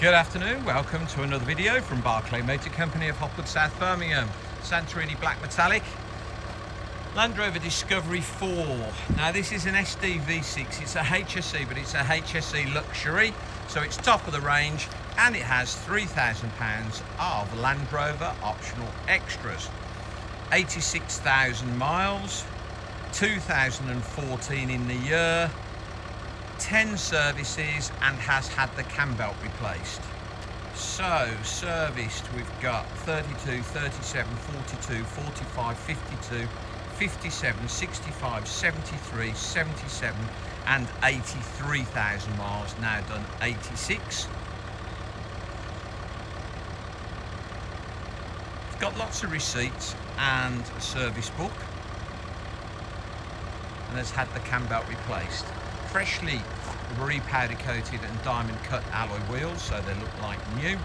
Good afternoon, welcome to another video from Barclay Motor Company of Hopwood, South Birmingham. Santorini Black Metallic, Land Rover Discovery 4. Now this is an SD V6, it's a HSE, but it's a HSE Luxury, so it's top of the range, and it has £3,000 of Land Rover optional extras. 86,000 miles, 2014 in the year, 10 services, and has had the cam belt replaced. So serviced, we've got 32, 37, 42, 45, 52, 57, 65, 73, 77 and 83,000 miles, now done 86. It's got lots of receipts and a service book, and has had the cam belt replaced. Freshly repowder coated and diamond cut alloy wheels, so they look like new. You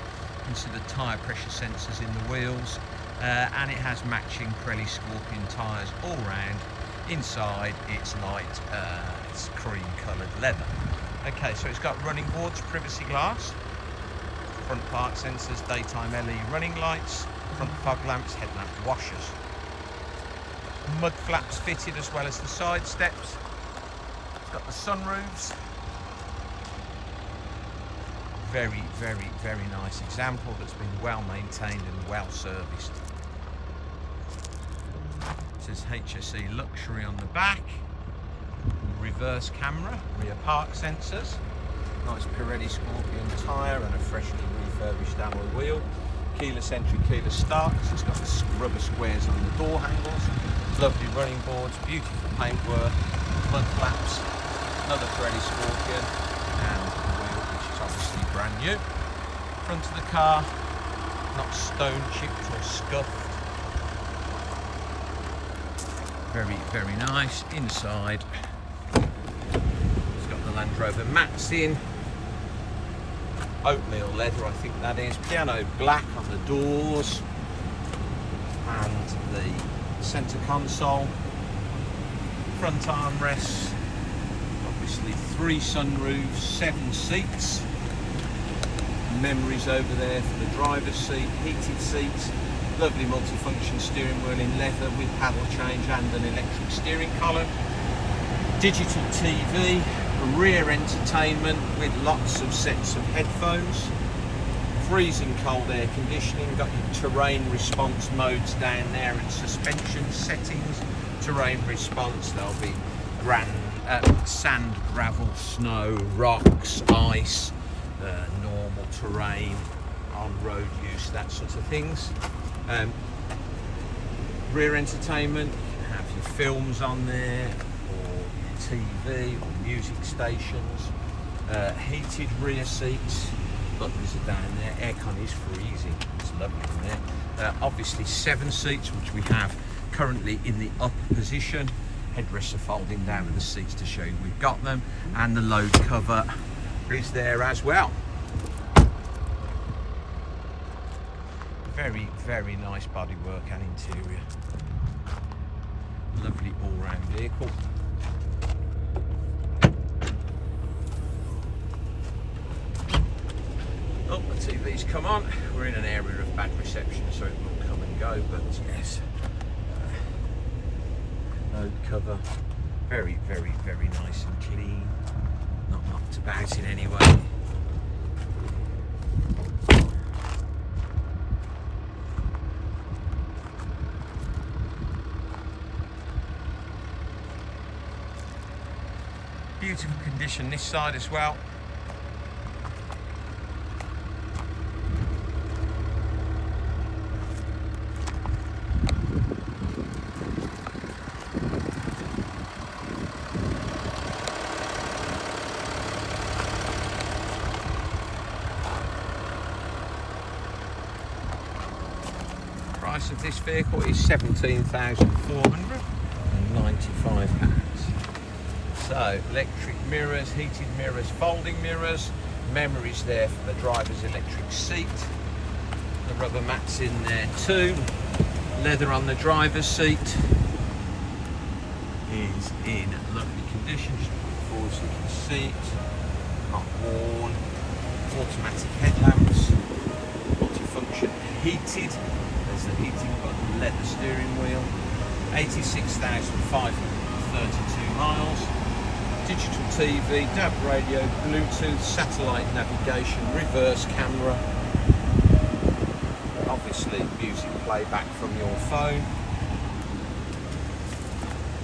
can see the tyre pressure sensors in the wheels, and it has matching Pirelli Scorpion tyres all round. Inside it's light, it's cream coloured leather. Okay, so it's got running boards, privacy glass, front park sensors, daytime LED running lights, front fog lamps, headlamp washers. Mud flaps fitted as well as the side steps. Got the sunroofs. Very, very, very nice example that's been well maintained and well serviced. It says HSE Luxury on the back. Reverse camera, rear park sensors. Nice Pirelli Scorpion tyre and a freshly refurbished alloy wheel. Keyless entry, keyless start. It's got the rubber squares on the door handles. Lovely running boards, beautiful paintwork, mud flaps. Another Pirelli Scorpion, and the wheel, which is obviously brand new. Front of the car, not stone chipped or scuffed. Very, very nice. Inside, it's got the Land Rover mats in. Oatmeal leather, I think that is. Piano black on the doors. And the centre console. Front armrests. Obviously 3 sunroofs, 7 seats, memories over there for the driver's seat, heated seats, lovely multifunction steering wheel in leather with paddle change and an electric steering column, digital TV, rear entertainment with lots of sets of headphones, freezing cold air conditioning, got your terrain response modes down there and suspension settings. Terrain response, there'll be sand, gravel, snow, rocks, ice, normal terrain, on-road use, that sort of things. Rear entertainment, you can have your films on there, or your TV, or music stations. Heated rear seats, buttons are down there, aircon is freezing, it's lovely in there. Obviously 7 seats, which we have currently in the upper position. Headrests are folding down with the seats to show you we've got them, and the load cover is there as well. Very, very nice bodywork and interior. Lovely all-round vehicle. Oh, the TV's come on. We're in an area of bad reception, so it will come and go, but yes. Load cover, very, very, very nice and clean, not knocked about in any way. Beautiful condition this side as well. Price of this vehicle is £17,495. So electric mirrors, heated mirrors, folding mirrors, memories there for the driver's electric seat. The rubber mats in there too. Leather on the driver's seat is in lovely condition. Just put it forward so you can see it. Not worn. automatic headlamps, multifunction heated, there's the heating button, leather steering wheel, 86,532 miles, digital TV, DAB radio, Bluetooth, satellite navigation, reverse camera, obviously music playback from your phone,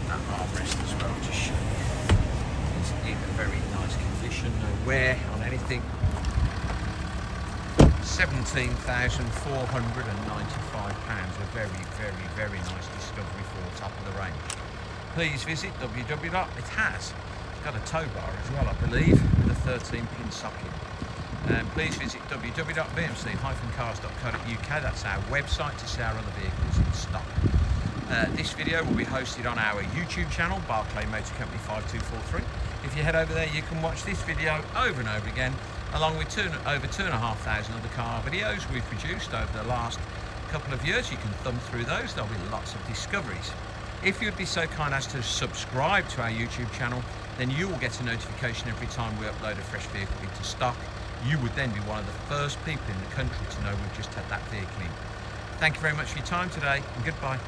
and armrest as well to show you. It's in a very nice condition, no wear on anything. £17,495, a very, very, very nice Discovery for top of the range. Please visit It has got a tow bar as well, I believe, with a 13-pin socket. Please visit www.bmc-cars.co.uk. That's our website to see our other vehicles in stock. This video will be hosted on our YouTube channel, Barclay Motor Company 5243. If you head over there, you can watch this video over and over again, along with over 2,500 other car videos we've produced over the last couple of years. You can thumb through those, there'll be lots of discoveries. If you'd be so kind as to subscribe to our YouTube channel, then you will get a notification every time we upload a fresh vehicle into stock. You would then be one of the first people in the country to know we've just had that vehicle in. Thank you very much for your time today, and goodbye.